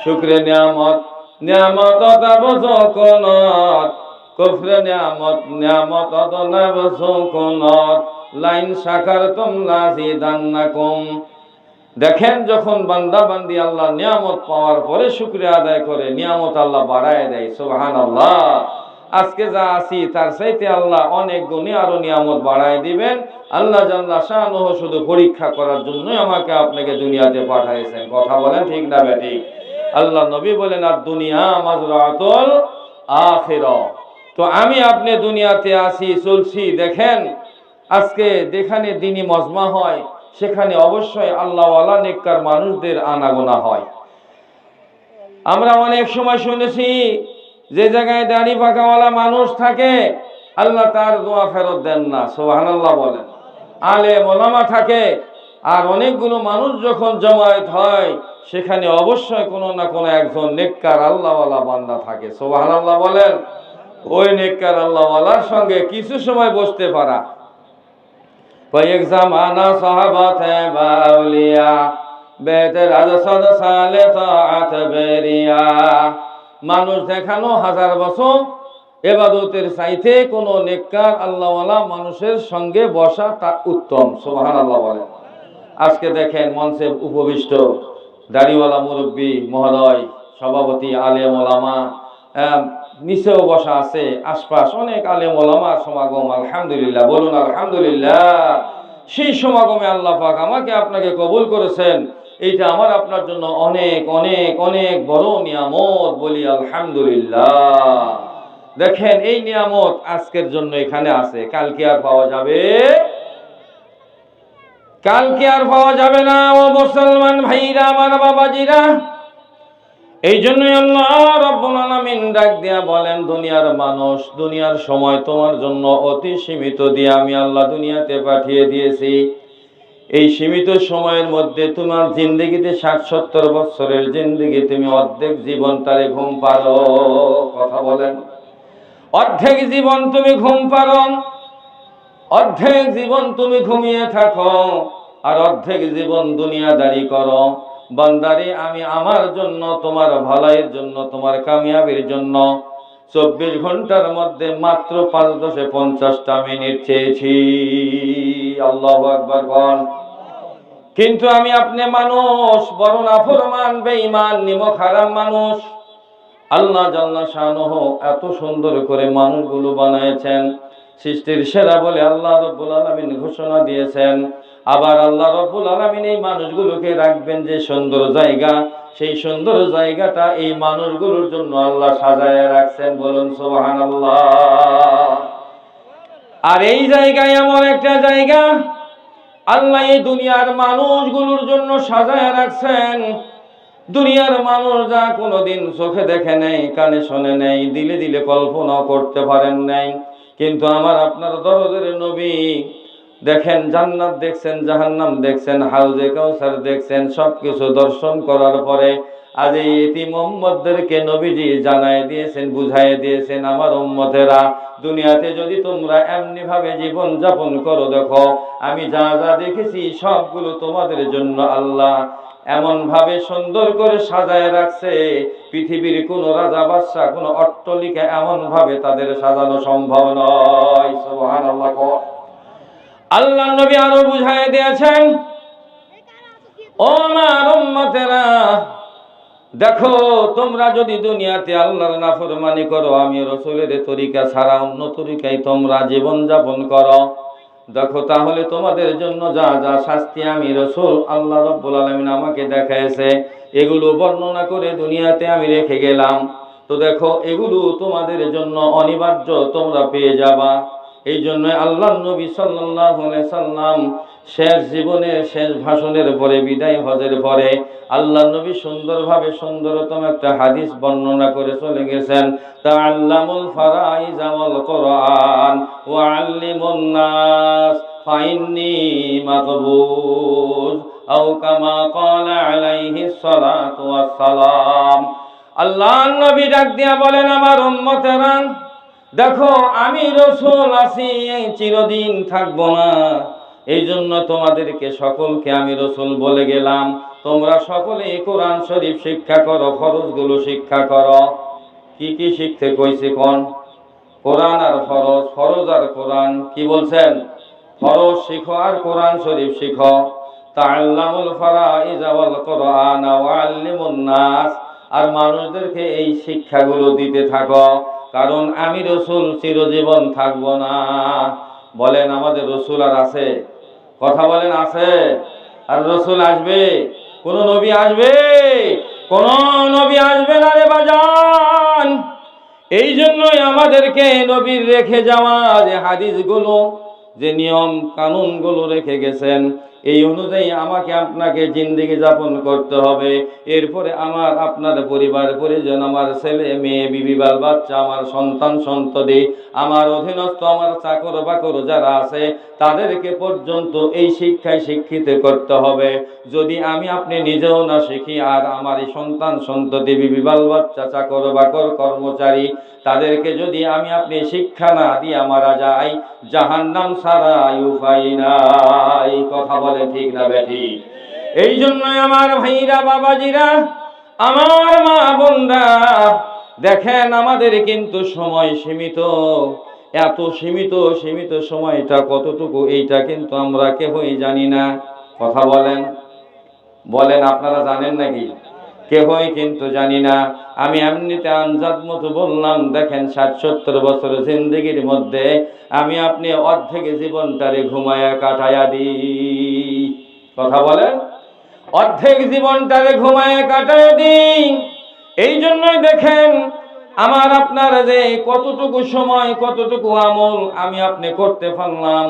শুকরে নিয়ামত নিয়ামত তাবযকুনত কুফরে নিয়ামত নিয়ামত তাবযকুনত লাইন শাকারতুম লাযিদান্নাকুম। দেখেন যখন বান্দা বান্দি আল্লাহ নিয়ামত পাওয়ার পরে শুকরিয়া আদায় করে নিয়ামত আল্লাহ বাড়ায় দেয়। সুবহানাল্লাহ। আজকে যা আছি তার চাইতে আল্লাহ অনেক গুণে আরো নিয়ামত বাড়ায় দিবেন। আল্লাহ জাল্লা শানুহু শুধু পরীক্ষা করার জন্যই আমাকে আপনাকে দুনিয়াতে পাঠাইছেন। কথা বলেন ঠিক না বেঠিক? আল্লাহ নবী বলেন আর দুনিয়া মাজরাতুল আখিরা। তো আমি আপনি দুনিয়াতে আসি চলছি, দেখেন আজকে যেখানে দিনী মজমা হয় সেখানে অবশ্যই আল্লাহওয়ালা নেককার মানুষদের আনাগোনা হয়। আমরা অনেক সময় শুনেছি যে জায়গায় দাড়ি পাকাওয়ালা মানুষ থাকে আল্লাহ তার দোয়া ফেরত দেন না। সুবহানাল্লাহ বলেন। আলেম ওলামা থাকে আর অনেকগুলো মানুষ যখন জমায়েত হয় সেখানে অবশ্যই কোনো না কোনো একজন নেককার আল্লাহওয়ালা বান্দা থাকে। সুবহানাল্লাহ বলেন। ওই নেককার আল্লাহওয়ালার সঙ্গে কিছু সময় বসতে পারা। কয়েক জামানা সাহাবাতে বাউলিয়া বেতের আজসাদ সালে তাআত বেরিয়া। মানুষ দেখানো হাজার বছর ইবাদতের চাইতে কোন নেককার আল্লাহওয়ালা মানুষের সঙ্গে বসা তা উত্তম। সুবহানাল্লাহ বলেন। আজকে দেখেন মঞ্চে উপবিষ্ট দাড়িওয়ালা মুরব্বী মহোদয়, সভাপতি, আলেম ওলামা, নিচেও বসা আছে, আশপাশ অনেক আলেম ওলামার সমাগম। আলহামদুলিল্লাহ বলুন আলহামদুলিল্লাহ। সেই সমাগমে আল্লাহ পাক আমাকে আপনাকে কবুল করেছেন। এইটা আমার আপনার জন্য অনেক অনেক অনেক বড় নিয়ামত। বলি আলহামদুলিল্লাহ। দেখেন এই নিয়ামত আজকের জন্য এখানে আছে, কালকে আর পাওয়া যাবে, কালকে আর পাওয়া যাবে না। ও মুসলমান ভাইরা, আমার বাবাজিরা, এই জন্যই আল্লাহ রাব্বুল আলামিন ডাক দিয়া বলেন, দুনিয়ার মানুষ, দুনিয়ার সময় তোমার জন্য অতি সীমিত দিয়ে আমি আল্লাহ দুনিয়াতে পাঠিয়ে দিয়েছি। এই সীমিত সময়ের মধ্যে তোমার জিন্দেগিতে ৬০-৭০ বছরের জিন্দেগি, তুমি অর্ধেক জীবন তারে ঘুম পারো। কথা বলেন। অর্ধেক জীবন তুমি ঘুম পারো, অর্ধেক জীবন তুমি ঘুমিয়ে থাকো, আর অর্ধেক জীবন দুনিয়াদারি করো। বান্দারে, আমি আমার জন্য, তোমার ভালাইয়ের জন্য, তোমার কামিয়াবির জন্য ২৪ ঘন্টার মধ্যে মাত্র ৫-১০-৫০টা মিনিট চেয়েছি। আল্লাহু আকবার বল। কিন্তু আমি আপনি মানুষ, বড় নাফরমান, বেঈমান, নিমক হারাম মানুষ। আল্লাহ জাল্লা শানুহু এত সুন্দর করে মানুষগুলো বানায়েছেন, সৃষ্টির সেরা বলে আল্লাহ রাব্বুল আলামিন ঘোষণা দিয়েছেন। আবার আল্লাহ রাব্বুল আলামিন এই মানুষগুলোকে রাখবেন যে সুন্দর জায়গা, সেই সুন্দর জায়গাটা এই মানুষগুলোর জন্য আল্লাহ সাজায় রাখছেন। বলুন সুবহানাল্লাহ। আর এই জায়গায় এমন একটা জায়গা আল্লাহ এই দুনিয়ার মানুষগুলোর জন্য সাজায় রাখছেন। দুনিয়ার মানুষ যা কোনোদিন চোখে দেখে নেই, কানে শোনে নেই, দিলে দিলে কল্পনা করতে পারেন নাই, কিন্তু আমার আপনার দরদের নবী দেখেন, জান্নাত দেখছেন, জাহান্নাম দেখছেন, হাউজে কাউসার দেখছেন, সবকিছু দর্শন করার পরে আজ এই ইতিম উম্মতদেরকে নবীজি জানায় দিয়েছেন, বুঝাই দিয়েছেন, আমার উম্মতেরা, দুনিয়াতে যদি তোমরা এমনি ভাবে জীবন যাপন করো, দেখো আমি যা যা দেখেছি সবগুলো তোমাদের জন্য আল্লাহ এমন ভাবে সুন্দর করে সাজায় রাখছে, পৃথিবীর কোন রাজা বাদশা, কোন অট্টালিকা এমন ভাবে তাদের সাজানো সম্ভব নয়। সুবহানাল্লাহ। আল্লাহ নবী আরো বুঝায় দিয়েছেন, ও আমার উম্মতেরা, দেখো তোমরা যদি দুনিয়াতে আল্লাহর নাফরমানি করো, আমি রাসূলের তরিকা ছাড়া অন্য তরিকায় তোমরা জীবন যাপন করো, দেখো তাহলে তোমাদের জন্য যা যা শাস্তি আমি রাসূল আল্লাহ রাব্বুল আলামিন আমাকে দেখাইছে, এগুলো বর্ণনা করে দুনিয়াতে আমি রেখে গেলাম। তো দেখো এগুলো তোমাদের জন্য অনিবার্য, তোমরা পেয়ে যাবা। এই জন্য আল্লাহর নবী সাল্লাল্লাহু আলাইহি সাল্লাম শেষ জীবনের শেষ ভাষণের পরে, বিদায় হজের পরে আল্লাহর নবী সুন্দরভাবে সুন্দরতম একটা হাদিস বর্ণনা করে চলে গেছেন, তাআল্লামুল ফারাইজ ওয়াল কুরআন ওয়া আল্লিমুন নাস ফাইন্নী মাকবুজ আও কামা ক্বালা আলাইহিস সালাতু ওয়াস সালাম। আল্লাহর নবী ডাক দিয়া বলেন, আমার উম্মতেরা, দেখো আমি রাসূল আছি, চিরদিন থাকবো না, এই জন্য তোমাদেরকে সকলকে আমি রসুল বলে গেলাম, তোমরা সকলে কোরআন শরীফ শিক্ষা করো, ফরজগুলো শিক্ষা করো। কি কি শিখতে কইছে কোন? কোরআন আর ফরজ, ফরজ আর কোরআন। কি বলছেন? ফরজ শিখো আর কোরআন শরীফ শিখো। তাআল্লামুল ফারাইজ ওয়াল কোরআন ওয়া আল্লিমুন নাস, আর মানুষদেরকে এই শিক্ষাগুলো দিতে থাকো, কারণ আমি রসুল চিরজীবন থাকবো না। বলেন আমাদের রসুল আর আছে? কথা বলেন আছে? আর রসুল আসবে? কোন নবী আসবে? কোন নবী আসবে না রে বাজান। এই জন্যই আমাদেরকে নবীর রেখে যাওয়া যে হাদিসগুলো, যে নিয়ম কানুনগুলো রেখে গেছেন, এই অনুযায়ী আমাকে আপনাকে জিন্দেগি যাপন করতে হবে। এরপরে আমার আপনার পরিবার পরিজন, আমার ছেলে মেয়ে, বিবি বাল বাচ্চা, আমার সন্তান সন্ততি, আমার অধীনস্থ, আমার চাকর বাকর যারা আছে, তাদেরকে পর্যন্ত এই শিক্ষায় শিক্ষিত করতে হবে। যদি আমি আপনি নিজেও না শিখি, আর আমার এই সন্তান সন্ততি, বিবি বাল বাচ্চা, চাকর বাকর, কর্মচারী, তাদেরকে যদি আমি আপনি শিক্ষা না দিয়ে মারা যাই, জাহান্নাম ছাড়া উপায় নাই। কথা বলে ঠিক না বেঠি? এই জন্যই আমার ভাইরা, বাবাজিরা, আমার মা বোনরা, দেখেন আমাদের কিন্তু সময় সীমিত। এত সীমিত সময়টা কতটুকু, এইটা কিন্তু আমরা কেউই জানি না। কথা বলেন, বলেন আপনারা জানেন নাকি? কেউই কিন্তু জানি না। আমি এমনিতে আনজাদ মতো বললাম, দেখেন 60-70 বছর জিন্দেগির মধ্যে আমি আপনি অর্ধেক জীবনটারে ঘুমায়া কাটায়া দিই। কথা বলেন, অর্ধেক জীবনটারে ঘুমায়া কাটায়া দিই। এই জন্যই দেখেন আমার আপনার যে কতটুকু সময়, কতটুকু আমল আমি আপনি করতে পারলাম,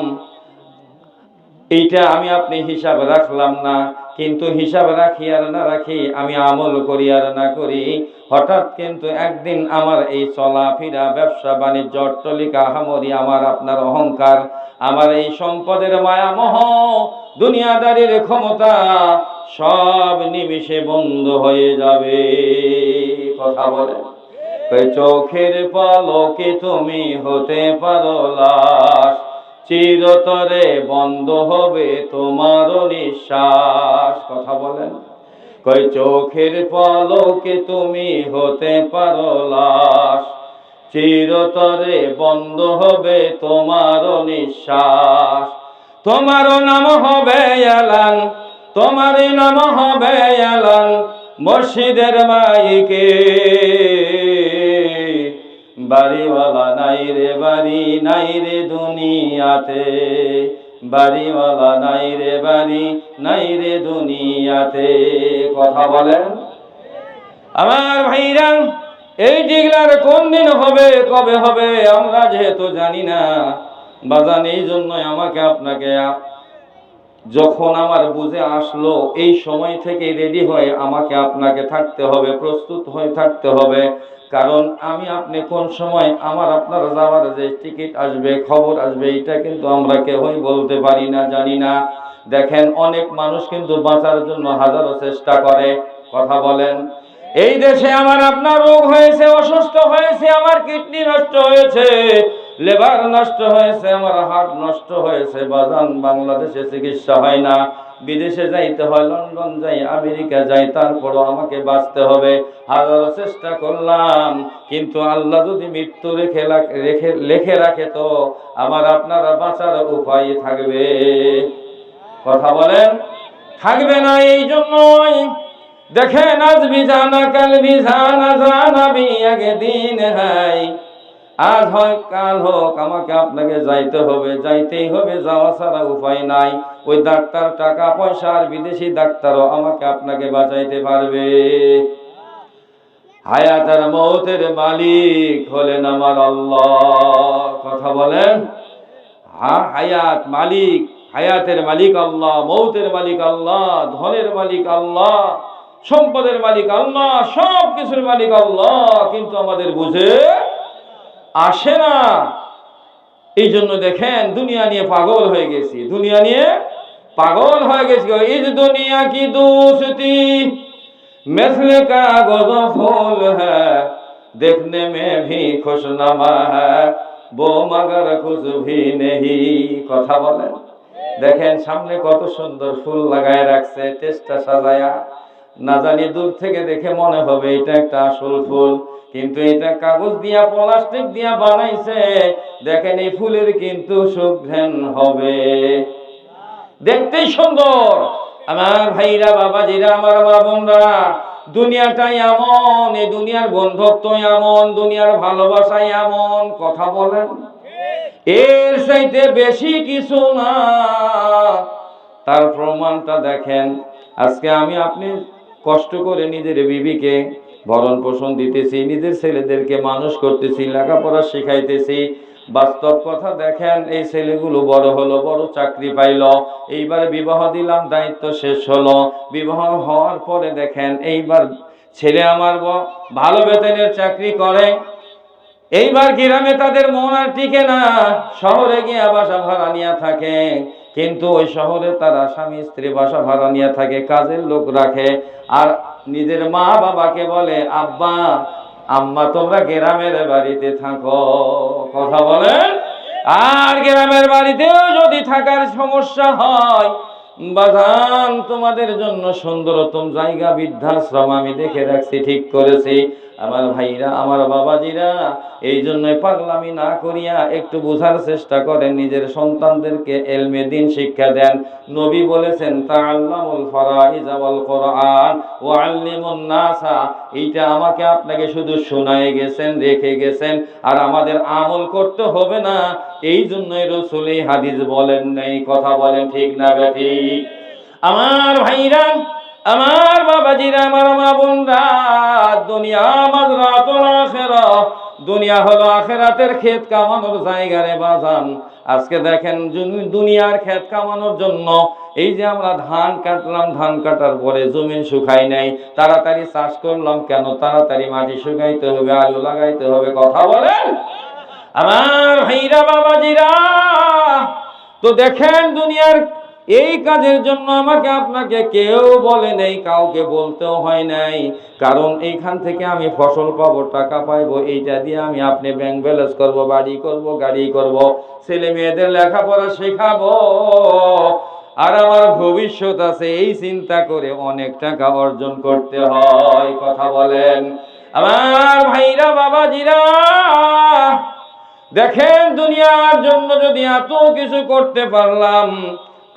এইটা আমি আপনি হিসাব রাখলাম না। কিন্তু হিসাব রাখি আর না রাখি, আমি আমল করি আর না করি, হঠাৎ কিন্তু একদিন আমার এই চলাফেরা, ব্যবসা বাণিজ্য, অট্টালিকা, হামরি, আমার আপনার অহংকার, আমার এই সম্পদের মায়ামোহ, দুনিয়াদারির ক্ষমতা, সব নিমিষে বন্ধ হয়ে যাবে। কথা বলে, চোখের পলকে তুমি হতে পারো লাশ, চিরতরে বন্ধ হবে তোমার নিঃশ্বাস। কথা বলেন, কই চোখের পলকে তুমি হতে পারো লাশ, চিরতরে বন্ধ হবে তোমার নিঃশ্বাস। তোমারও নাম হবে এলান, তোমার নাম হবে এলান মসজিদের মাইকে। বাড়িওয়ালা নাই রে বাড়ি, নাই রে দুনিয়াতে, বাড়িওয়ালা নাই রে বাড়ি, নাই রে দুনিয়াতে। কথা বলেন আমার ভাইরা, এই ডিগলার কোন দিন হবে, কবে হবে, আমরা যেহেতু জানি না বাজান, এই জন্যই আমাকে আপনাকে যখন আমার বুঝে আসলো, এই সময় থেকে রেডি হয়ে আমাকে আপনাকে থাকতে হবে, প্রস্তুত হয়ে থাকতে হবে। কারণ আমি আপনি কোন সময় আমার আপনার যাওয়ার যে টিকিট আসবে, খবর আসবে, এটা কিন্তু আমরা কেউই বলতে পারি না, জানি না। দেখেন অনেক মানুষ কিন্তু বাঁচার জন্য হাজারো চেষ্টা করে। কথা বলেন, এই দেশে আমার আপনার রোগ হয়েছে, অসুস্থ হয়েছে, আমার কিডনি নষ্ট হয়েছে, লিভার নষ্ট হয়েছে, আমার হার্ট নষ্ট হয়েছে, বাজান বাংলাদেশে চিকিৎসা হয় না, বিদেশে যাইতে হয়, লন্ডন যাই, আমেরিকা যাই, তারপরও আমাকে বাঁচতে হবে। হাজারো চেষ্টা করলাম, কিন্তু আল্লাহ যদি মৃত্যু লেখে রাখে, তো আমার আপনারা বাঁচার উপায় থাকবে? কথা বলেন, থাকবে না। এই জন্যই দেখেন আজ বিজানা কাল বিজানা, জানা বি একদিন হাই, আজ হয় কাল হোক, আমাকে আপনাকে যাইতে হবে, যাইতেই হবে, যাওয়া ছাড়া উপায় নাই। ওই ডাক্তার টাকা পয়সা আর বিদেশি ডাক্তারও আমাকে আপনাকে বাঁচাইতে পারবে? হায়াত আর মৌতের মালিক হলেন আমার আল্লাহ। কথা বলেন, হায়াত মালিক, হায়াতের মালিক আল্লাহ, মৌতের মালিক আল্লাহ, ধনের মালিক আল্লাহ, সম্পদের মালিক আল্লাহ, সব কিছুর মালিক আল্লাহ, কিন্তু আমাদের বুঝে আসে না। এই জন্য দেখেন দুনিয়া নিয়ে পাগল হয়ে গেছি, দুনিয়া নিয়ে পাগল হয়ে গেছি। ইস দুনিয়া কি দোস্তি মিসলে কাগজ ফুল হ্যায়, দেখনে মে ভি খুশনামা হ্যায়, वो मगर कुछ भी नहीं। কথা বলেন, দেখেন সামনে কত সুন্দর ফুল লাগায় রাখছে, টেস্টটা সাজায়া। না জানি দূর থেকে দেখে মনে হবে এটা একটা আসল ফুল, কিন্তু এটা কাগজ দিয়া প্লাস্টিক দিয়া বানাইছে। দেখেন এই ফুলের কিন্তু সুঘ্রাণ হবে, দেখতেই সুন্দর। আমার ভাইরা, বাবাজিরা, আমার মা বোনরা, দুনিয়াটাই এমন, এই দুনিয়ার বন্ধুত্ব এমন, দুনিয়ার ভালোবাসাই এমন। কথা বলেন, এর চাইতে বেশি কিছু না। তার প্রমাণটা দেখেন। আজকে আমি আপনি কষ্ট করে নিজের বিবিকে ভরণ পোষণ দিতেছি, নিজের ছেলেদেরকে মানুষ করতেছি, লেখাপড়া শিখাইতেছি। বাস্তব কথা দেখেন, এই ছেলেগুলো বড় হলো, বড় চাকরি পাইল, এইবারে বিবাহ দিলাম, দায়িত্ব শেষ হলো। বিবাহ হওয়ার পরে দেখেন এইবার ছেলে আমার ভালো বেতনের চাকরি করে, এইবার গ্রামে তাদের মন আর টিকে না, শহরে গিয়ে বাসা ভাড়া নিয়ে থাকে। কিন্তু ওই শহরে তারা স্বামী স্ত্রী বাসা ভাড়া নিয়ে থাকে, কাজের লোক রাখে। আর নিজের মা বাবাকে বলে, আব্বা আম্মা তোমরা গ্রামের বাড়িতে থাকো। কথা বলেন। আর গ্রামের বাড়িতেও যদি থাকার সমস্যা হয়, বাজান তোমাদের জন্য সুন্দরতম জায়গা বৃদ্ধাশ্রম আমি দেখে রাখছি, ঠিক করেছি। আমার ভাইরা, আমার বাবাজিরা, এই জন্যই পাগলামি না করিয়া একটু বোঝার চেষ্টা করেন, নিজের সন্তানদেরকে এলমে দিন শিক্ষা দেন। নবী বলেছেন, তাআল্লামুল ফারাইজ ওয়াল কোরআন ওয়া আল্লিমুন নাসা। এইটা আমাকে আপনাকে শুধু শোনায় গেছেন, রেখে গেছেন, আর আমাদের আমল করতে হবে না। এই জন্যই রাসূল এই হাদিস বলেন নাই। কথা বলেন ঠিক না বেঠিক? আমার ভাইরা, আমার বাবাজিরা, আমার মা বোনরা, দুনিয়া মাযরাতুল আখিরাহ, দুনিয়া হলো আখিরাতের ক্ষেত কামানোর জায়গা রে বাজান। আজকে দেখেন দুনিয়ার ক্ষেত কামানোর জন্য এই যে আমরা ধান কাটলাম, ধান কাটার পরে জমিন শুকাই নাই, তাড়াতাড়ি চাষ করলাম কেন? তাড়াতাড়ি মাটি শুকাইতে হবে, আলু লাগাইতে হবে। কথা বলেন। আমার ভাইরা, বাবাজিরা, তো দেখেন দুনিয়ার এই কাজের জন্য আমাকে আপনাকে কেউ বলে নেই, কাউকে বলতেও হয় নাই। কারণ এইখান থেকে আমি ফসল পাবো, টাকা পাইবো, এইটা দিয়ে আমি আপনি ব্যাংক ব্যালেন্স করবো, বাড়ি করব, গাড়ি করব, ছেলে মেয়েদের লেখাপড়া শেখাবো, আর আমার ভবিষ্যৎ আছে, এই চিন্তা করে অনেক টাকা অর্জন করতে হয়। কথা বলেন। আমার ভাইরা, বাবাজিরা, দেখেন দুনিয়ার জন্য যদি এত কিছু করতে পারলাম,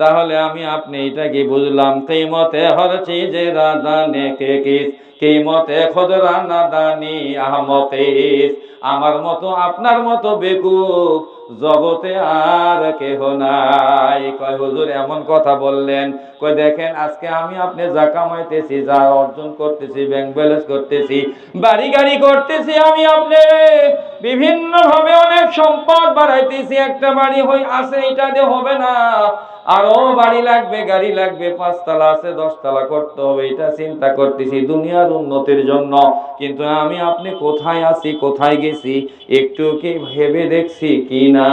তাহলে আমি আপনি এটাকে বুঝলাম, কিমতে হর চিজেরা দানে কে কিস, কিমতে খুদরা না দানি আহমকিস। আমার মতো আপনার মতো বেকুব জগতে আর কেহ নাই। কয় হুজুর এমন কথা বললেন? কয় দেখেন আজকে আমি আপনি যা কামাইতেছি, যা অর্জন করতেছি, ব্যাংক ব্যালেন্স করতেছি, বাড়ি গাড়ি করতেছি, আমি আপনি বিভিন্ন ভাবে অনেক সম্পদ বাড়াইতেছি, একটা বাড়ি হই আছে এটা দিয়ে হবে না, আরো বাড়ি লাগবে, গাড়ি লাগবে, 5 তলা আছে 10 তলা করতে হবে, এটা চিন্তা করতেছি দুনিয়ার উন্নতির জন্য। কিন্তু আমি আপনি কোথায় আছি, কোথায় গেছি, একটু কি ভেবে দেখছি কি না?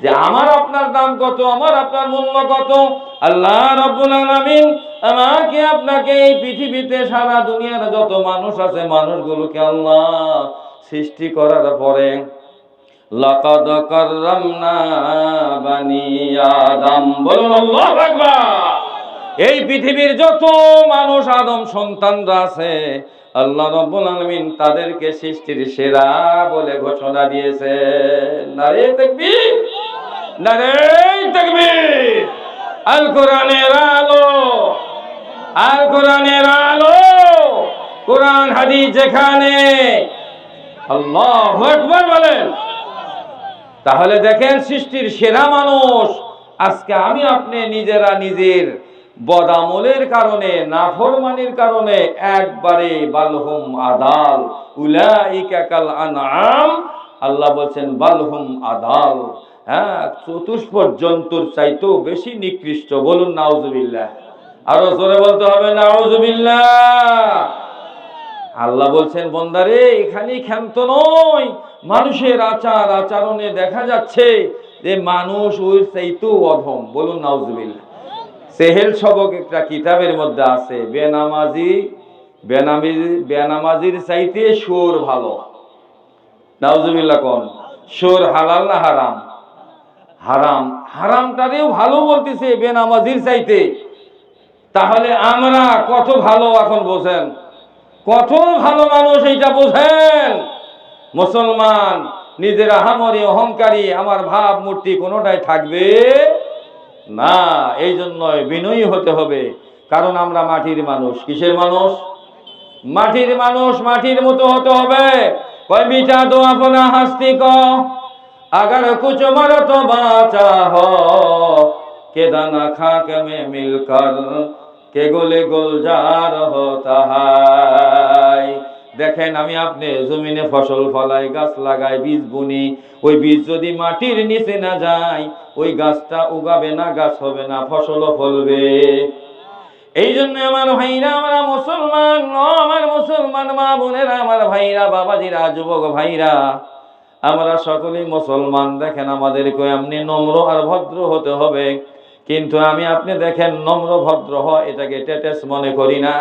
যে আমার আপনার দাম কত, আমার আপনার মূল্য কত? আল্লাহ রাব্বুল আলামিন আমাকে আপনাকে এই পৃথিবীতে, সারা দুনিয়ার যত মানুষ আছে, মানুষগুলোকে আল্লাহ সৃষ্টি করার পরে লাকাদ কাররামনা বানি আদম, বলুন আল্লাহু আকবার। এই পৃথিবীর যত মানুষ, আদম সন্তানরা আছে, আল্লাহ রাব্বুল আলামিন তাদেরকে সৃষ্টির সেরা বলে ঘোষণা দিয়েছেন। নারে তাকবীর, নারে তাকবীর। আল কোরআনের আলো, আল কোরআনের আলো, কোরআন হাদিস যেখানে, আল্লাহু আকবার বলেন। তাহলে দেখেন সৃষ্টির সেরা মানুষ, আজকে আমি আপনি নিজেরা নিজের বদামলের কারণে, নাফরমানির কারণে একবারে বালহুম আদাল, উলাইকা কাল আনআম। আল্লাহ বলছেন বালহুম আদাল, হ্যাঁ, চতুষ্পদ জন্তুর চাইতেও বেশি নিকৃষ্ট। বলুন নাউজুবিল্লাহ। আরো জোরে বলতে হবে নাউজুবিল্লাহ। আল্লাহ বলছেন বন্দারে, এখানেই ক্ষান্ত নয়, মানুষের আচার আচরণে দেখা যাচ্ছে যে মানুষ ওই চাইতেও অধম। বলুন নাউজুবিল্লাহ। সেহেল সবক একটা কিতাবের মধ্যে আছে, বেনামাজির চাইতে সুর ভালো। নাউজুবিল্লাহ কোন? সুর হালাল না হারাম? হারাম। হারামটারেও ভালো বলতেছে বেনামাজির চাইতে। তাহলে আমরা কত ভালো এখন বোঝেন, কত ভালো মানুষ এইটা বোঝেন। মুসলমান নিজের আহামরি অহংকারী আমার ভাব মূর্তি কোনোটাই থাকবে না। এই জন্যই বিনয়ী হতে হবে, কারণ আমরা মাটির মানুষ। কিসের মানুষ? মাটির মানুষ, মাটির মতো হতে হবে। কয় মিটা দো আপনা হাস্তি কো अगर कुछ मर तो बाचा हो के दाना खाक में मिलकर के गोले गुलजार होता है। দেখেন আমি আপনি জমিনে ফসল ফলাই, গাছ লাগাই, বীজ বুনি, ওই বীজ যদি মাটির নিচে না যায় ওই গাছটা উগাবে না, গাছ হবে না, ফসলও ফলবে। এই জন্য আমার ভাইরা, আমরা মুসলমান, আমার মুসলমান মা বোনেরা, আমার ভাইরা, বাবাজিরা, যুবক ভাইরা, আমরা সকলেই মুসলমান। দেখেন আমাদেরকে এমনি নম্র আর ভদ্র হতে হবে। কিন্তু আমি আপনি দেখেন নম্র ভদ্র হয় এটাকে টেটেস মনে করি না।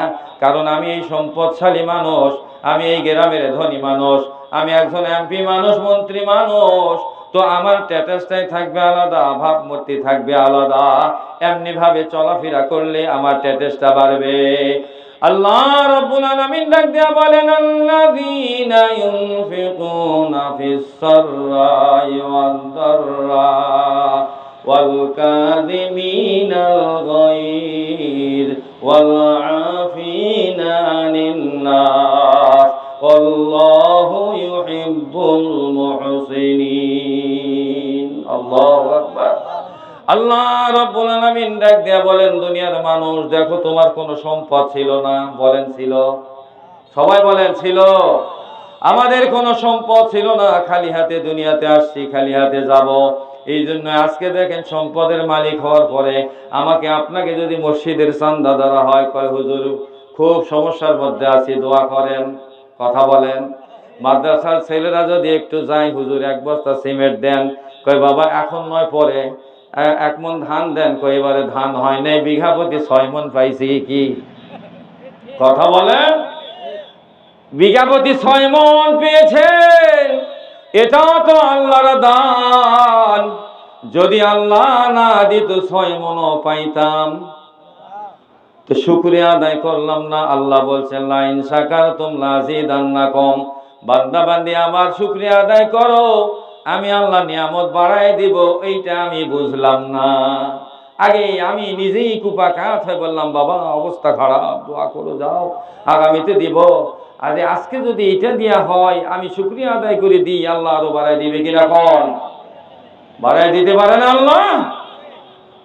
কারণ আমি এই সম্পদশালী মানুষ, আমি এই গ্রামের ধনী মানুষ, আমি একজন এমপি মানুষ, মন্ত্রী মানুষ, তো আমার টেটেসটাই থাকবে আলাদা, ভাবমূর্তি থাকবে আলাদা। এমনি ভাবে চলাফেরা করলে আমার টেটেসটা বাড়বে। আল্লাহ রাব্বুল আলামিন ডাক দিয়া বলেন, আল্লাযীনা ইউনফিকুনা ফিস সাররাই ওয়াদ দাররা ওয়াল কাযিমিনাল গায়র ওয়াল আফিনা আনিন নাস ওয়াল্লাহু ইউহিব্বুল মুহসিনিন। আল্লাহু আকবার। আল্লাহ রাব্বুল আলামিন ডাক দিয়া বলেন, দুনিয়ার মানুষ দেখো, তোমার কোনো সম্পদ ছিল না। বলেন ছিল? সবাই বলেন ছিল। আমাদের কোনো সম্পদ ছিল না, খালি হাতে দুনিয়াতে আসছি, খালি হাতে যাব। এই জন্য আজকে দেখেন সম্পদের মালিক হওয়ার পরে আমাকে আপনাকে যদি মসজিদের চান্দা দেওয়া হয়, কয় হুজুর খুব সমস্যার মধ্যে আছি, দোয়া করেন। কথা বলেন। মাদ্রাসার ছেলেরা যদি একটু যায়, হুজুর এক বস্তা সিমেন্ট দেন, কয় বাবা এখন নয় পরে। এক মন ধান দেন, কয় এবারে ধান হয় নাই, বিঘা প্রতি 6 মন পাইছি। কি কথা বলেন? বিঘা প্রতি 6 মন পেয়েছেন, এটা তো আল্লাহর দান। যদি আল্লাহ না দিত 6 মনও পাইতাম, তো শুকরিয়া আদায় করলাম না। আল্লাহ বলছেন, লা ইন শাকারতুম লাযিদান্নাকুম, বান্দা বান্দি আমার শুকরিয়া আদায় করো, আমি আল্লাহ নিয়ামত বাড়াই দিব। এইটা আমি বুঝলাম না। আগে আমি নিজেই কুপাকাত হয়ে বললাম, বাবা অবস্থা খারাপ, দোয়া করো, যাও, আগামীতে দিব। আজকে যদি এটা দেয়া হয়, আমি শুকরিয়া আদায় করে দিই, আল্লাহ আরো বাড়াই দিবে কিনা? কোন বাড়াই দিতে পারে না আল্লাহ?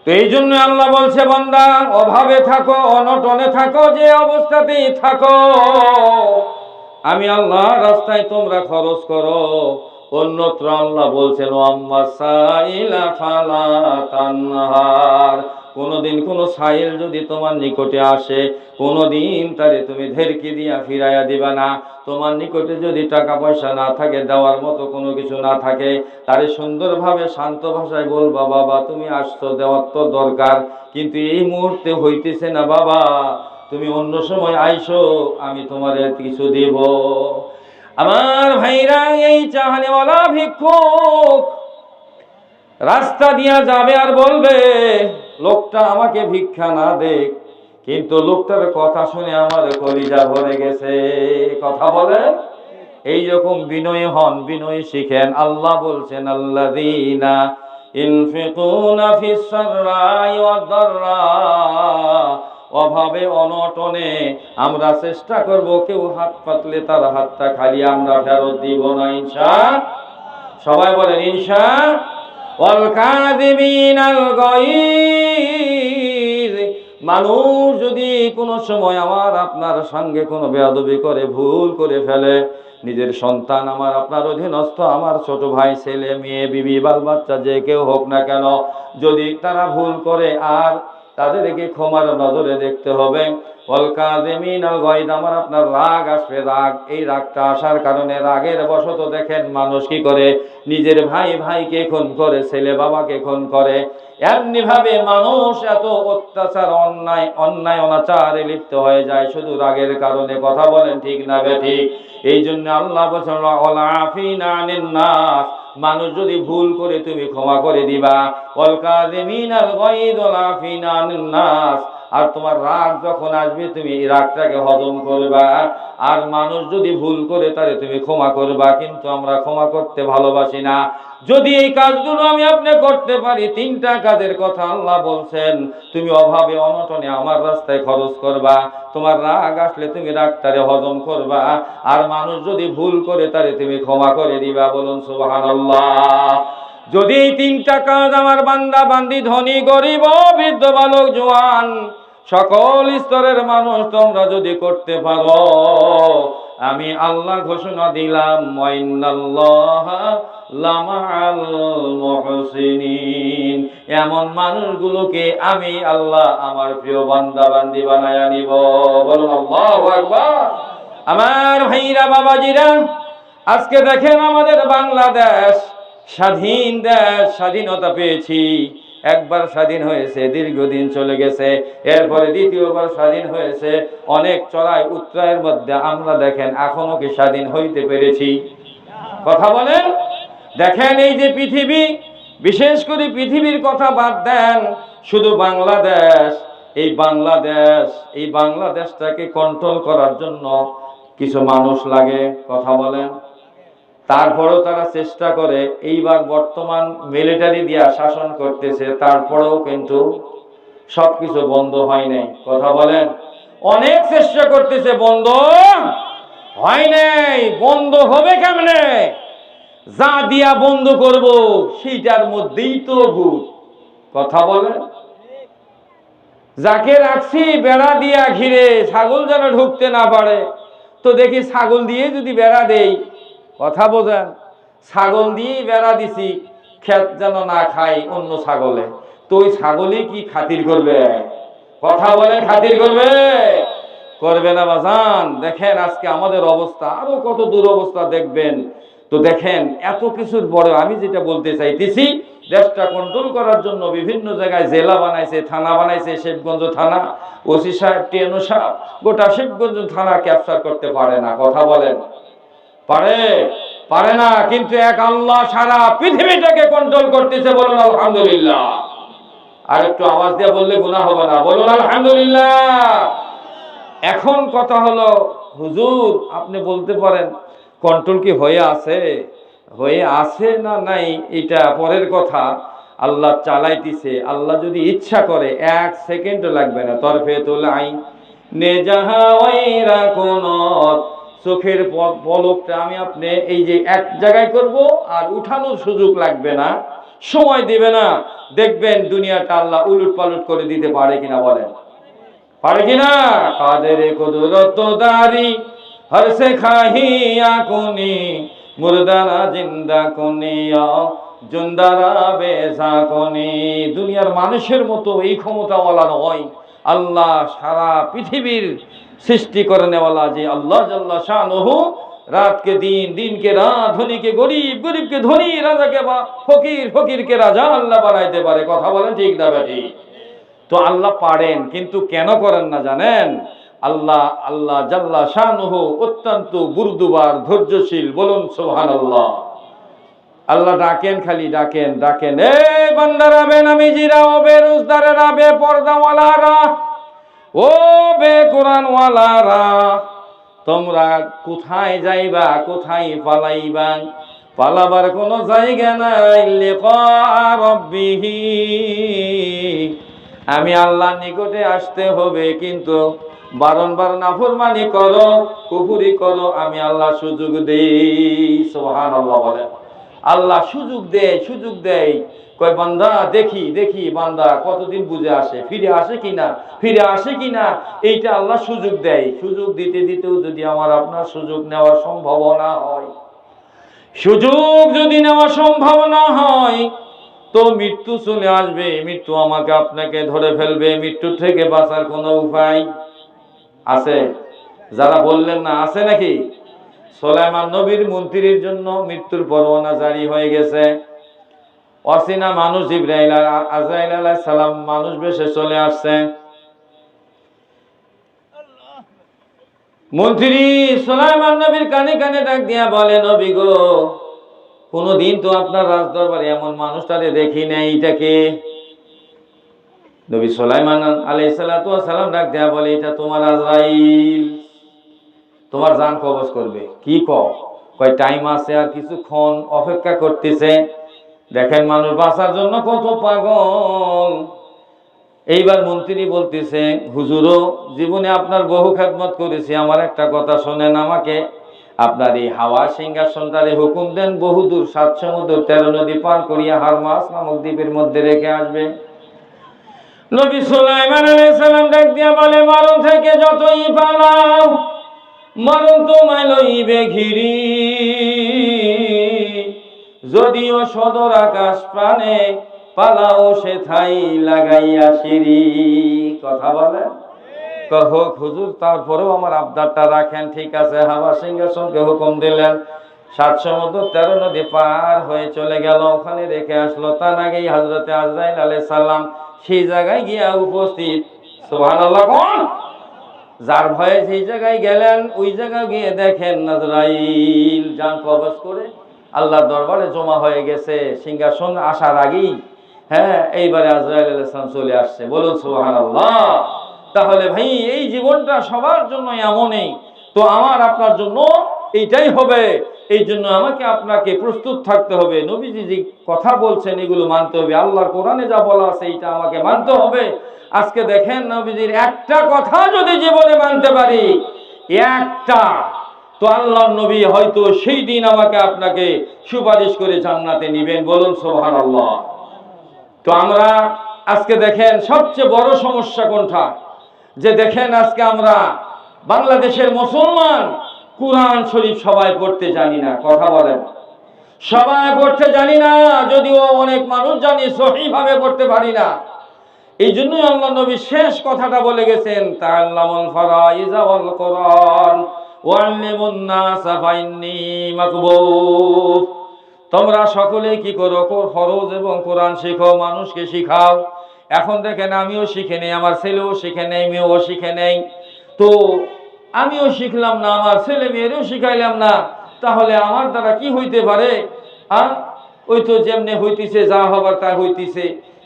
তো এই জন্য আল্লাহ বলছে, বান্দা অভাবে থাকো, অনটনে থাকো, যে অবস্থাতেই থাকো, আমি আল্লাহ রাস্তায় তোমরা খরচ করো। অন্যত্র আল্লাহ বলছেন, ওয়াম্মা সাইলা ফালা তানহার, কোনদিন কোন সাইল যদি তোমার নিকটে আসে, কোনদিন তারে তুমি ধেরকি দিয়া ফিরাইয়া দিবা না। তোমার নিকটে যদি টাকা পয়সা না থাকে, দেওয়ার মতো কোনো কিছু না থাকে, তারে সুন্দরভাবে শান্ত ভাষায় বলবা, বাবা তুমি আসছো, দেওয়ার তো দরকার, কিন্তু এই মুহূর্তে হইতেছে না বাবা, তুমি অন্য সময় আইসো, আমি তোমারে কিছু দেব। আমার ভাইরা, এই চাহানিওয়ালা ভিক্ষুক রাস্তা দিয়া যাবে আর বলবে, লোকটা আমাকে ভিক্ষা না দেখ, কিন্তু লোকটার কথা শুনে আমার কলিজা ভরে গেছে। কথা বলেন। এইরকম বিনয়ী হন, বিনয়ী শিখেন। আল্লাহ বলছেন, আল্লাযীনা ইনফিকুনা ফিস সাররাই ওয়াদ দাররা, অভাবে অনটনে আমরা চেষ্টা করব, কেউ হাত পাতলে তার হাতটা খালি আমরা ফেরত দিব না, ইনশাআল্লাহ। সবাই বলেন ইনশাআল্লাহ। ওয়াল কাযিমিনাল গায়র, মানুষ যদি কোনো সময় আমার আপনার সঙ্গে কোনো বেয়াদবি করে, ভুল করে ফেলে, নিজের সন্তান, আমার আপনার অধীনস্থ, আমার ছোট ভাই, ছেলে, মেয়ে, বিবি, বাল বাচ্চা, যে কেউ হোক না কেন, যদি তারা ভুল করে, আর তাদেরকে ক্ষমার নজরে দেখতে হবে। ওয়াল কাযিমিনাল গায়দ, আমার আপনার রাগ আসবে, রাগ, এই রাগটা আসার কারণে, রাগের বশত দেখেন মানুষ কি করে, নিজের ভাই ভাইকে খুন করে, ছেলে বাবাকে খুন করে। এমনি ভাবে মানুষ এত অত্যাচার, অন্যায় অনাচারে লিপ্ত হয়ে যায় শুধু রাগের কারণে। কথা বলেন ঠিক না বেঠিক? এই জন্য আল্লাহ বলেন, ওয়াল আফিনা আনিন নাস, মানুষ যদি ভুল করে তুমি ক্ষমা করে দিবা। ওয়াল কাযিমিনাল গায়দ ওয়াল আফিনা আনিন নাস, আর তোমার রাগ যখন আসবে তুমি এই রাগটাকে হজম করবা। আর মানুষ যদি ভুল করে তারে তুমি ক্ষমা করবা, কিন্তু আমরা ক্ষমা করতে ভালোবাসি না। যদি এই কাজগুলো আমি আপনি করতে পারি, তিনটা কাজের কথা আল্লাহ বলছেন, তুমি অভাবে অনটনে আমার রাস্তায় খরচ করবা, তোমার রাগ আসলে তুমি রাগটারে হজম করবা, আর মানুষ যদি ভুল করে তারে তুমি ক্ষমা করে দিবা। বলুন সুবহানাল্লাহ। যদি এই তিনটা কাজ আমার বান্দা বান্দি, ধনী গরিব বৃদ্ধ বালক জওয়ান সকল স্তরের মানুষ তোমরা যদি করতে পারো, আমি আল্লাহ ঘোষণা দিলাম ওয়া ইন্নাল্লাহা লামাআল মুহসিনিন, এমন মানুষগুলোকে আমি আল্লাহ আমার প্রিয় বান্দা বান্দি বানায়া নিব। বলুন আল্লাহু আকবার। আমার ভাইরা বাবাজিরা, আজকে দেখেন আমাদের বাংলাদেশ স্বাধীন দেশ, স্বাধীনতা পেয়েছি। একবার স্বাধীন হয়েছে, দীর্ঘদিন চলে গেছে, এরপরে দ্বিতীয়বার স্বাধীন হয়েছে, অনেক চড়াই উতরাইয়ের মধ্যে আমরা দেখেন এখনো কি স্বাধীন হইতে পেরেছি? কথা বলেন। দেখেন এই যে পৃথিবী, বিশেষ করে পৃথিবীর কথা বাদ দেন, শুধু বাংলাদেশ, এই বাংলাদেশটাকে কন্ট্রোল করার জন্য কিছু মানুষ লাগে। কথা বলেন। তারপরেও তারা চেষ্টা করে, এইবার বর্তমান মিলিটারি দিয়া শাসন করতেছে, তারপরেও কিন্তু সবকিছু বন্ধ হয় নাই। কথা বলেন। অনেক চেষ্টা করতেছে, বন্ধ হয় নাই। বন্ধ হবে কেমনে? যা দিয়া বন্ধ করব সেইটার মধ্যেই তো ভূত। কথা বলেন। যাকে রাখছি বেড়া দিয়া ঘিরে, ছাগল যেন ঢুকতে না পারে, তো দেখি ছাগল দিয়ে যদি বেড়া দেই, কথা বোঝেন, ছাগল দিয়েই বেড়া দিছি, ক্ষেত যেন না খায় অন্য ছাগলে, তো ওই ছাগলই কি খাতির করবে? কথা বলেন, খাতির করবে? করবে না বাজান। দেখেন আজকে আমাদের অবস্থা, আরো কত দুরবস্থা দেখবেন। তো দেখেন এত কিছুর পরে আমি যেটা বলতে চাইতেছি, দেশটা কন্ট্রোল করার জন্য বিভিন্ন জায়গায় জেলা বানাইছে, থানা বানাইছে। শিবগঞ্জ থানা, ওসি সাহেব, টিএনও সাহেব গোটা শিবগঞ্জ থানা ক্যাপচার করতে পারে না। কথা বলেন, পারে? পারে না। কিন্তু এক আল্লাহ সারা পৃথিবীটাকে কন্ট্রোল করতেছে। বলুন আলহামদুলিল্লাহ। আর একটু আওয়াজ দিয়ে বললে গুনাহ হবে না। বলুন আলহামদুলিল্লাহ। এখন কথা হলো, হুজুর আপনি বলতে পারেন কন্ট্রোল কি হয়ে আছে? হয়ে আছে না নাই এটা পরের কথা। আল্লাহ চালাইতেছে। আল্লাহ যদি ইচ্ছা করে 1 সেকেন্ডও লাগবে না। তরফেতুল আইন নে যাহা ওয়াইরা কুনত, চোখের পলকটা আমি আপনি এই যে এক জায়গায় করব, আর উঠানোর সুযোগ লাগবে না, সময় দিবে না। দেখবেন দুনিয়াটা আল্লাহ উলট পালট করে দিতে পারে কিনা? বলেন, পারে কিনা? কাদের কুদরত দারি হর সে খাহিয়া কোনি, মুর্দারা জিন্দা কোনিয়া জুন্দারা বেজা কোনি। দুনিয়ার মানুষের মতো এই ক্ষমতাওয়ালা নয়। আল্লাহ সারা পৃথিবীর সৃষ্টি করে নেওয়ালা যে আল্লাহ জাল্লা শানুহু, রাতকে দিন, দিনকে রাত, ধনীকে গরিব, গরিবকে ধনী, রাজাকে বা ফকির, ফকিরকে রাজা আল্লাহ বানাইতে পারে। কথা বলেন ঠিক না বেঠি? তো আল্লাহ পারেন, কিন্তু কেন করেন না জানেন? আল্লাহ জাল্লা শানুহু অত্যন্ত বুরদুবার, ধৈর্যশীল। বলুন সুবহানাল্লাহ। আল্লাহ ডাকেন, খালি ডাকেন, ডাকেন। এ বান্দারা, বেনামাজিরা, ও বেরোজদারেরা, বেপরদাওয়ালারা, ও বে কোরআনওয়ালারা, তোমরা কোথায় যাইবা, কোথায় পালাইবা? পালাবার কোনো জায়গা নাই। লিকা রাব্বিহি, আমি আল্লাহর নিকটে আসতে হবে, কিন্তু বারংবার নাফরমানি করো, কুফরি করো, আমি আল্লাহ সুযোগ দেই। সুবহানাল্লাহ বলেন। আল্লাহ সুযোগ দেয়, সুযোগ দেয়। কয় বান্দা দেখি দেখি বান্দা কতদিন বুঝে আসে, ফিরে আসে কিনা, ফিরে আসে কিনা, এইটা আল্লাহ সুযোগ দেয়। সুযোগ দিতে দিতেও যদি আমার আপনার সুযোগ নেওয়া সম্ভব না হয়, সুযোগ যদি নেওয়া সম্ভব না হয়, তো মৃত্যু চলে আসবে। মৃত্যু আমাকে আপনাকে ধরে ফেলবে। মৃত্যু থেকে বাঁচার কোনো উপায় আছে? যারা বললেন না, আছে নাকি? সুলাইমান নবীর মন্ত্রীর জন্য মৃত্যুর পরোয়ানা জারি হয়ে গেছে। অচেনা মানুষ জিবরাইল আজরাইল আলাইহিস সালাম মানুষ বেশে চলে আসছে। মন্ত্রী সুলাইমান নবীর কানে কানে ডাক দিয়া বলে, নবী গো, কোনদিন তো আপনার রাজদরবারে এমন মানুষটারে দেখি নাই, এটাকে নবী সুলাইমান আলাইহিস সালাতু ওয়াস সালাম ডাক দেয়া বলে, এটা তোমার আজরাইল, তোমার জান কবজ করবে। কি কয় টাইম আছে, আর কিছুক্ষণ অপেক্ষা করতেছে। দেখেন মানুষ বাঁচার জন্য কত পাগল। এইবার মন্ত্রী বলতেছে, হুজুরও জীবনে আপনার বহু খেদমত করেছি, আমার একটা কথা শোনেন, আমাকে আপনার এই হাওয়া সিংহাসনটারে হুকুম দেন, বহুদূর 7 সমুদ্র 13 নদী পার করিয়া হারমাস নামক দ্বীপের মধ্যে রেখে আসবে। নবী সুলাইমান আলাইহিস সালাম ডাক দিয়া বলে, মরণ থেকে যতই পালাও, মরণ তোমায় লইবে ঘিরি, যদিও সদর আকাশ প্রাণে পালাও সে থাই লাগাইয়া সিঁড়ি। কথা বলে হোক হুজুর, তারপরেও আমার আবদারটা রাখেন। ঠিক আছে। হাওয়া সিংহাসনকে হুকুম দিলেন, 7 সমুদ্র 13 নদী পার হয়ে চলে গেল, ওখানে রেখে আসলো। তার আগেই হযরতে আজরাইল আলাইহিস সালাম সেই জায়গায় গিয়া উপস্থিত। সুবহানাল্লাহ। কোন যার ভয়ে সেই জায়গায় গেলেন, ওই জায়গায় গিয়ে দেখেন আজরাইল জান কবজ করে আল্লাহর দরবারে জমা হয়ে গেছে। সিংহাসন আসার আগেই এইবারে আজরাইল আলাইহিস সালাম চলে আসছে। বলুন সুবহানাল্লাহ। তাহলে ভাই এই জীবনটা সবার জন্য এমনই, তো আমার আপনার জন্য এইটাই হবে। এই জন্য আমাকে আপনাকে প্রস্তুত থাকতে হবে। নবীজি যে কথা বলছেন এগুলো মানতে হবে, আল্লাহর কোরআনে যা বলা আছে এটা আমাকে মানতে হবে। আজকে দেখেন নবীজির একটা কথা যদি জীবনে মানতে পারি, একটা, তো আল্লাহর নবী হয়তো সেই দিন আমাকে আপনাকে সুপারিশ করে জান্নাতে নিবেন। বলুন সুবহানাল্লাহ। তো আমরা আজকে দেখেন সবচেয়ে বড় সমস্যা কোনটা, যে দেখেন আজকে আমরা বাংলাদেশের মুসলমান কুরআন শরীফ সবাই পড়তে জানি না। কথা বলেন, সবাই পড়তে জানি না, যদিও অনেক মানুষ জানি, সহিভাবে পড়তে পারি না। এই জন্যই আল্লাহ নবী শেষ কথাটা বলে গেছেন, তাআল্লামুল ফারাইজা ওয়াল কুরআন ওয়াল্লিমুন নাসা ফাইন্নী মাকবুব। তোমরা সকলে কি করো, ফরজ এবং কোরআন শিখো, মানুষকে শিখাও। এখন দেখেন আমিও শিখে নেই, আমার ছেলেও শিখে নেই, মেয়েও শিখে নেই। তো আমিও শিখলাম না, আমার ছেলে মেয়েরও শিখাইলাম না, তাহলে আমার দ্বারা কি হইতে পারে? ওই তো যেমনে হইতেছে, যা হবার তা হইতেছে।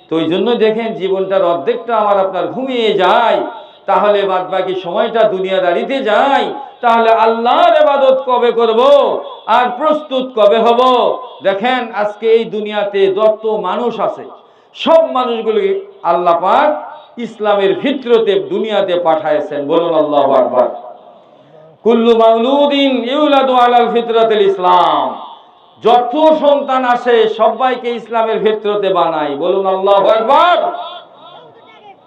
তো ওই জন্য দেখেন জীবনটার অর্ধেকটা আমার আপনার ঘুমিয়ে যায়, তাহলে বাদ বাকি সময়টা দুনিয়াদারিতে যায়। তাহলে আল্লাহর ইবাদত কবে করব আর প্রস্তুত কবে হব? দেখেন আজকে এই দুনিয়াতে যত মানুষ আছে, সব মানুষগুলোকে আল্লাহ পাক ইসলামের ফিতরতে দুনিয়াতে পাঠাইছেন। বলুন আল্লাহু আকবার। কুল্লু মাউলুদিন ইউলাদু আলাল ফিতরাতিল ইসলাম। যত সন্তান আসে সবাইকে ইসলামের ফিতরতে বানায়। বলুন আল্লাহু আকবার।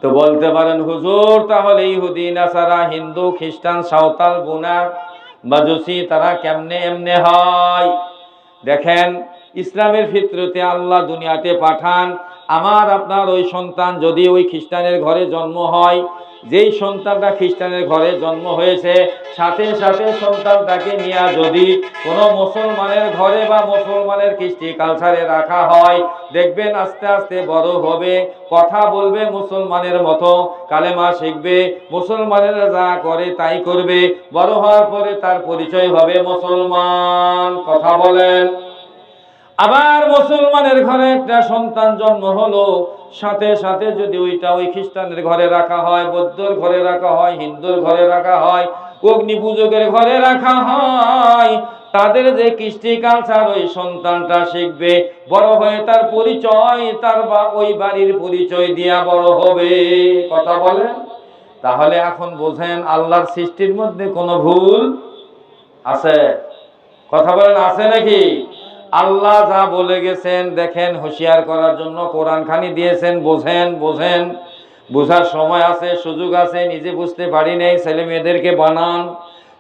তো বলতে পারেন হুজুর, তাহলে ইহুদি নাসারা, হিন্দু খ্রিস্টান সাঁওতাল গুনা মাজুসি তারা কেমনে এমনে হয়? দেখেন ইসলামের ফিতরতে আল্লাহ দুনিয়াতে পাঠান। আমার আপনার ওই সন্তান যদি ওই খ্রিস্টানের ঘরে জন্ম হয়, যেই সন্তানটা খ্রিস্টানের ঘরে জন্ম হয়েছে, সাথে সাথে সন্তানটাকে নিয়ে যদি কোনো মুসলমানের ঘরে বা মুসলমানের কৃষ্টি কালচারে রাখা হয়, দেখবেন আস্তে আস্তে বড় হবে, কথা বলবে মুসলমানের মতো, কালেমা শিখবে, মুসলমানেরা যা করে তাই করবে, বড় হওয়ার পরে তার পরিচয় হবে মুসলমান। কথা বলেন। আবার মুসলমানের ঘরে একটা সন্তান জন্ম হলো, সাথে সাথে যদি ওইটা ওই খ্রিস্টানের ঘরে রাখা হয়, বৌদ্ধর ঘরে রাখা হয়, হিন্দুর ঘরে রাখা হয়, অগ্নি পূজকের ঘরে রাখা হয়, তাদের যে কৃষ্টি কালচার ওই সন্তানটা শিখবে, বড় হয়ে তার পরিচয় তার বা ওই বাড়ির পরিচয় দিয়া বড় হবে। কথা বলেন। তাহলে এখন বোঝেন আল্লাহর সৃষ্টির মধ্যে কোনো ভুল আছে? কথা বলেন, আছে নাকি? আল্লাহ যা বলে গেছেন, দেখেন হুঁশিয়ার করার জন্য কোরআন খানি দিয়েছেন। বোঝেন, বোঝেন, বোঝার সময় আছে, সুযোগ আছে। নিজে বুঝতে পারি নাই, ছেলে মেয়েদেরকে বানান,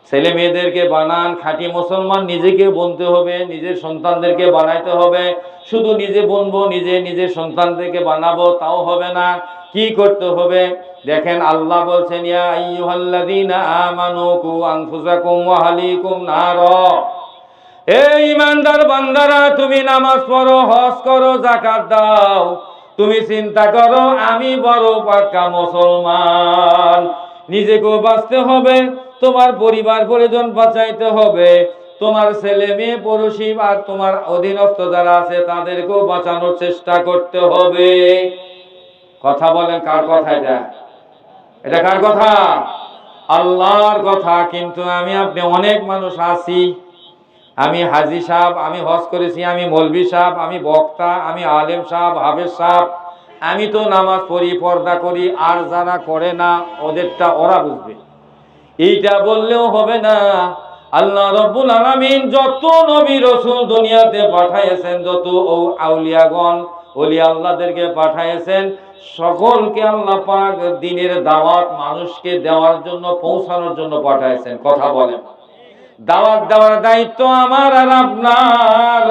ছেলে মেয়েদেরকে বানান। খাঁটি মুসলমান নিজেকে বনতে হবে, নিজের সন্তানদেরকে বানাইতে হবে। শুধু নিজে বনবো, নিজের সন্তানদেরকে বানাবো, তাও হবে না। কি করতে হবে? দেখেন আল্লাহ বলছেন, ইয়া আইয়ুহাল্লাযীনা আমানু কু আনফুসাকুম ওয়া আহলিকুম নারা। এই ইমানদার বান্দারা, তুমি নামাজ পড়ো, হজ করো, যাকাত দাও, তুমি চিন্তা করো আমি বড় পাক্কা মুসলমান। নিজেকেও বাঁচতে হবে, তোমার পরিবার পরিজন বাঁচাইতে হবে, তোমার ছেলে মেয়ে পড়োশি আর তোমার অধীনস্থ যারা আছে তাদেরকেও বাঁচানোর চেষ্টা করতে হবে। কথা বলেন, কার কথা এটা? এটা কার কথা? আল্লাহর কথা। কিন্তু আমি আপনি অনেক মানুষ আছি, আমি হাজী সাহেব, আমি হজ করেছি, আমি মৌলভী সাহেব, আমি বক্তা, আমি আলেম সাহেব, হাফেজ সাহেব, আমি তো নামাজ পড়ি, পর্দা করি, আর যারা করে না ওদেরটা ওরা বুঝবে। এইটা বললেও হবে না। আল্লাহ রাব্বুল আলামিন যত নবী রাসূল দুনিয়াতে পাঠিয়েছেন, যত আউলিয়াগণ ওলি আল্লাহদেরকে পাঠিয়েছেন, সকলকে আল্লাহ পাক দ্বীনের দাওয়াত মানুষকে দেওয়ার জন্য, পৌঁছানোর জন্য পাঠিয়েছেন। কথা বলেন। দাওয়াত দেওয়ার দায়িত্ব আমার আর আপনার।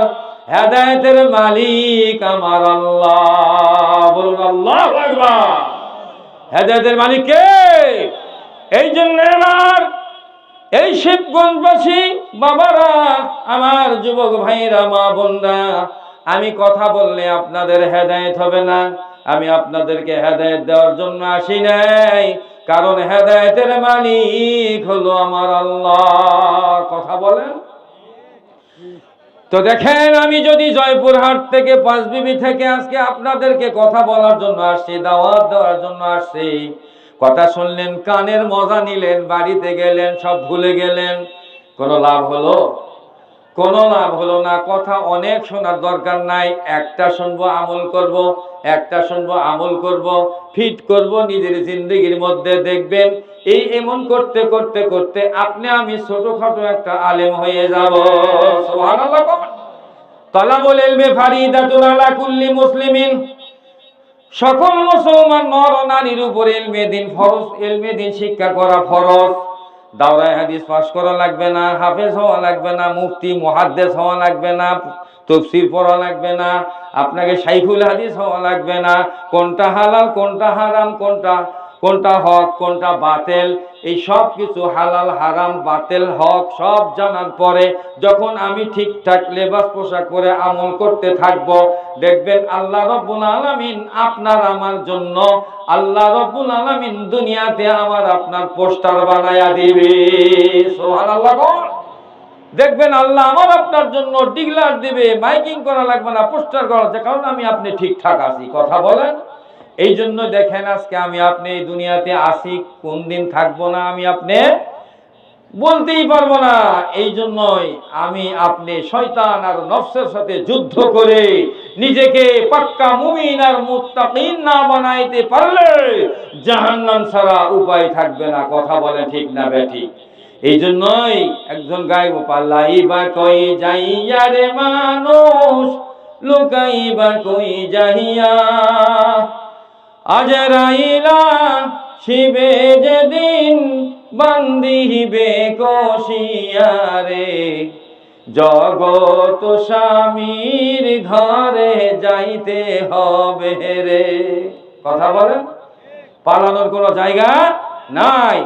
হেদায়েতের মালিক আমার আল্লাহ। বলুন আল্লাহু আকবার। হেদায়েতের মালিক কে? এই জন্য আমার এই শিবগঞ্জবাসী বাবারা, আমার যুবক ভাইরা, মা বোনরা, আমি কথা বললে আপনাদের হেদায়েত হবে না। আমি আপনাদেরকে হেদায়েত দেওয়ার জন্য আসি নাই, কারণ হেদায়েতের মালিক হলো আমার আল্লাহ। কথা বলেন। তো দেখেন, আমি যদি জয়পুরহাট থেকে, পাঁচবিবি থেকে আজকে আপনাদেরকে কথা বলার জন্য আসছি, দাওয়াত দেওয়ার জন্য আসছি, কথা শুনলেন, কানের মজা নিলেন, বাড়িতে গেলেন, সব ভুলে গেলেন, কোনো লাভ হলো? কোনো লাভ হলো না। কথা অনেক শোনার দরকার নাই, একটা শুনবো আমল করব, একটা শুনবো আমল করব, ফিট করব নিজের জিন্দগির মধ্যে। দেখবেন এই এমন করতে করতে করতে আপনি আমি ছোটখাটো একটা আলেম হয়ে যাব। সুবহানাল্লাহ। তালাবুল ইলমি ফারিদাতুন আলা কুল্লি মুসলিমিন। সকল মুসলমান নর ও নারীর উপর ইলমে দ্বীন ফরজ, ইলমে দ্বীন শিক্ষা করা ফরজ। দাওরায়ে হাদিস পাস করা লাগবে না, হাফেজ হওয়া লাগবে না, মুফতি মুহাদ্দিস হওয়া লাগবে না, তাফসীর পড়া লাগবে না, আপনাকে শাইখুল হাদিস হওয়া লাগবে না। কোনটা হালাল, কোনটা হারাম, কোনটা হক, কোনটা বাতিল, এই সব কিছু হালাল, হারাম, বাতিল, হক সব জানার পরে যখন আমি ঠিকঠাক লেবাস পোশাক পরে আমল করতে থাকব, দেখবেন আল্লাহ রাব্বুল আলামিন আপনার আমার জন্য, আল্লাহ রাব্বুল আলামিন দুনিয়াতে আমার আপনার পোস্টার বানায়া দিবে। সুবহানাল্লাহ। দেখবেন আল্লাহ আমার আপনার জন্য ডিগলার দিবে, মাইকিং করা লাগবে না, পোস্টার করা আছে, কারণ আমি আপনি ঠিকঠাক আছি। কথা বলেন। এই জন্য দেখেন, আজকে আমি আপনি এই দুনিয়াতে আসি, কোন দিন থাকবো না আমি আপনি বলতেই পারবো না। এই জন্যই আমি আপনি শয়তান আর নফসের সাথে যুদ্ধ করে নিজেকে পাক্কা মুমিন আর মুত্তাকিন না বানাইতে পারলে জাহান্নাম ছাড়া উপায় থাকবে না। কথা বলে ঠিক না বেঠিক? এই জন্যই একজন গায়ক, পালাইবা কই যাইয়া রে মানুষ, লুকাইবা কই যাইয়া, আজরাইলা শিবে যেদিন বান্দিবে কষিয়ারে, জগত স্বামীর ঘরে যাইতে হবে রে। কথা বলেন। পালানোর কোনো জায়গা নাই।